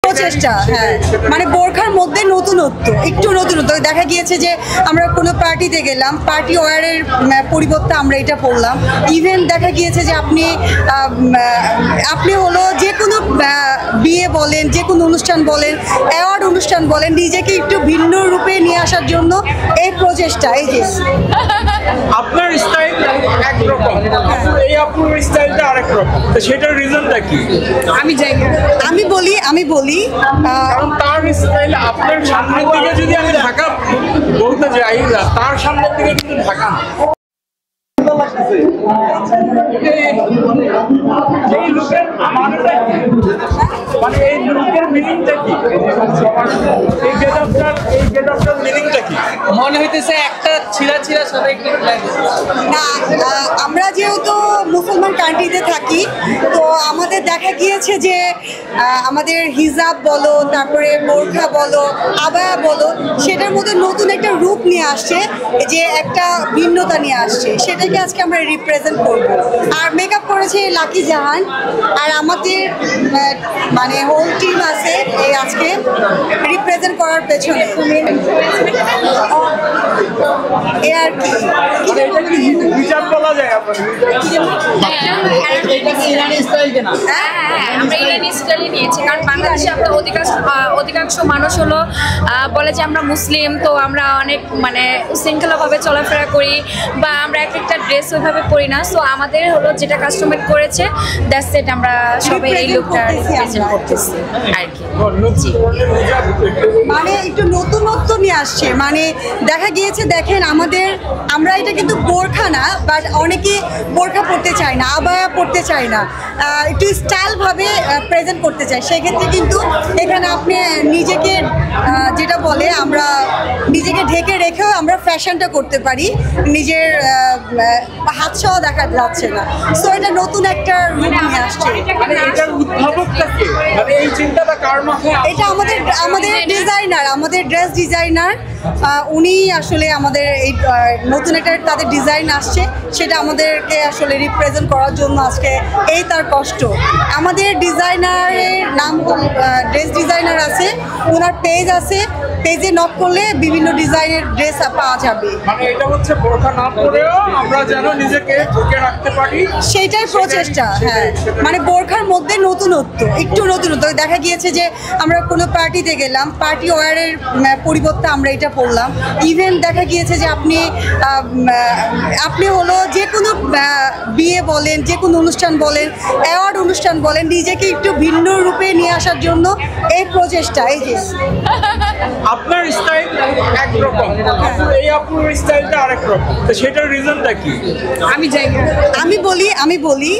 প্রচেষ্টা, হ্যাঁ, মানে বোরখার মধ্যে নতুনত্ব, একটু নতুনত্ব দেখা গিয়েছে যে আমরা কোনো পার্টিতে গেলাম, পার্টি ওয়্যারের পরিবর্তে আমরা এটা পড়লাম। ইভেন দেখা গিয়েছে যে আপনি হলো যে কোনো বিয়ে বলেন, যে কোনো অনুষ্ঠান বলেন, অ্যাওয়ার্ড অনুষ্ঠান বলেন, নিজেকে একটু ভিন্ন রূপে নিয়ে আসার জন্য এই প্রচেষ্টা। এই যে আপনার স্টাইল একরকম, এই আপুর স্টাইলটা আরেক রকম, তো সেটার রিজনটা কি? আমি বলি কারণ তার স্টাইল আপনার সামনের দিকে যদি আমি ঢাকা বলতে যাই, তার সামনের দিকে কিন্তু ঢাকা না। এই লুকের মানেটা কি? মানে এই লুকের মিনিংটা কি? এই গেটআপটার মিনিংটা কি? মনে হইতেছে একটা ছিঁড়া সবাই না, আমরা যেহেতু মুসলমান কান্ট্রিতে থাকি, তো আমাদের দেখা গিয়েছে যে আমাদের হিজাব বলো, তারপরে বোরখা বলো, আবায়া বলো, সেটার মধ্যে নতুন একটা রূপ নিয়ে আসছে, যে একটা ভিন্নতা নিয়ে আসছে, সেটাকে আজকে আমরা রিপ্রেজেন্ট করব। আর মেকআপ করেছে লাকি জাহান, আর আমাদের মানে হোল টিম আছে এই আজকে রিপ্রেজেন্ট করার পেছনে। এ আর কি হিজাব বলা যায় আপনার? আমরা ইরানি স্টাইলে নিয়েছি, কারণ বাংলাদেশে আমরা অধিকাংশ মানুষ হলো বলে যে আমরা মুসলিম, তো আমরা অনেক মানে শৃঙ্খলাভাবে চলাফেরা করি, বা আমরা এক একটা ড্রেস ওইভাবে পরি না। সো আমাদের হলো যেটা কাস্টমাইজ করেছে, দ্যাটস ইট, আমরা সবাই এই লুকটা রিপ্রেজেন্ট করতেছি আর কি। মানে একটু নতুনত্ব নিয়ে আসছে। মানে দেখা গিয়েছে, দেখেন আমরা এটা কিন্তু বোরখা না, বাট অনেকে বোরখা পড়তে চায় না, আবায়া পড়তে চায় না, একটু স্টাইলভাবে প্রেজেন্ট করতে চায়। সেক্ষেত্রে কিন্তু এখানে আপনি নিজেকে যেটা বলে আমরা নিজেকে ঢেকে রেখেও আমরা ফ্যাশনটা করতে পারি, নিজের হাত সহ দেখা যাচ্ছে না। সো এটা নতুন একটা রূপ নিয়ে আসছে। মানে এটার উদ্ভাবকটা কে? মানে এই চিন্তাটা কার মাথায়? এটা আমাদের ডিজাইনার, আমাদের ড্রেস ডিজাইনার, উনি আসলে আমাদের এই নতুন একটা তাদের ডিজাইন আসছে, সেটা আমাদেরকে আসলে রিপ্রেজেন্ট করার জন্য আজকে এই তার কষ্ট। আমাদের ডিজাইনারের নাম ড্রেস ডিজাইনার আছে, ওনার পেজ আছে, পেজে নক করলে বিভিন্ন ডিজাইনের ড্রেস পাওয়া যাবে। মানে এটা হচ্ছে বোরখা না পরেও আমরা যেন নিজেকে ঢেকে রাখতে পারি, সেইটাই প্রচেষ্টা। হ্যাঁ, মানে বোরখার মধ্যে নতুনত্ব, একটু নতুনত্ব দেখা গিয়েছে যে আমরা কোনো পার্টিতে গেলাম, পার্টি ওয়্যারের পরিবর্তে আমরা এটা পড়লাম। ইভেন দেখা গিয়েছে যে আপনি হলো যে কোনো বিয়ে বলেন, যে কোনো অনুষ্ঠান বলেন, অ্যাওয়ার্ড অনুষ্ঠান বলেন, নিজেকে একটু ভিন্ন রূপে নিয়ে আসার জন্য এই প্রচেষ্টা। এই যে আপনার স্টাইল একরকম, এই আপুর স্টাইলটা আরেক রকম, তো সেটার রিজনটা কি? আমি বলি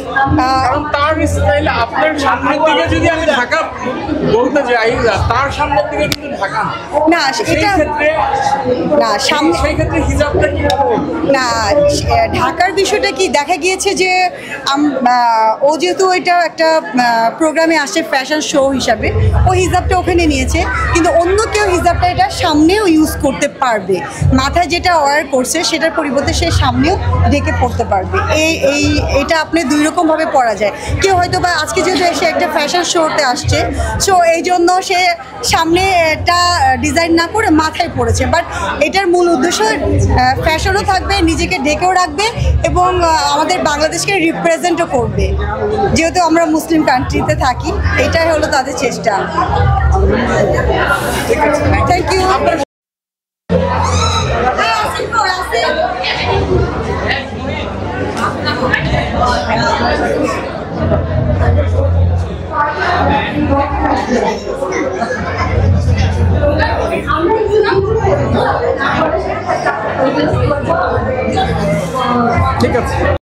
কারণ তার স্টাইল আপনার সামনের দিকে যদি আমি ঢাকা বলতে যাই, তার সামনের দিকে কিন্তু ঢাকা না। সেই ক্ষেত্রে হিজাবটা কি? না, ঢাকার বিষয়টা কি দেখা গিয়েছে যে ও যেহেতু এটা একটা প্রোগ্রামে আসছে ফ্যাশন শো হিসাবে, ও হিজাবটা ওখানে নিয়েছে, কিন্তু অন্য কেউ হিজাবটা এটা সামনেও ইউজ করতে পারবে। মাথায় যেটা ওয়্যার করছে সেটার পরিবর্তে সে সামনেও ঢেকে পড়তে পারবে। এটা আপনি দুই রকমভাবে পরা যায়। কেউ হয়তো বা আজকে যেহেতু এসে একটা ফ্যাশন শোতে আসছে, সো এই জন্য সে সামনে এটা ডিজাইন না করে মাথায় পড়েছে, বাট এটার মূল উদ্দেশ্য ফ্যাশনও থাকবে, নিজেকে ঢেকেও রাখবে, এবং আমাদের বাংলাদেশকে রিপ্রেজেন্টও করবে। যেহেতু আমরা মুসলিম কান্ট্রিতে থাকি, এটাই হলো তাদের চেষ্টা। Thank you. ঠিক আছে।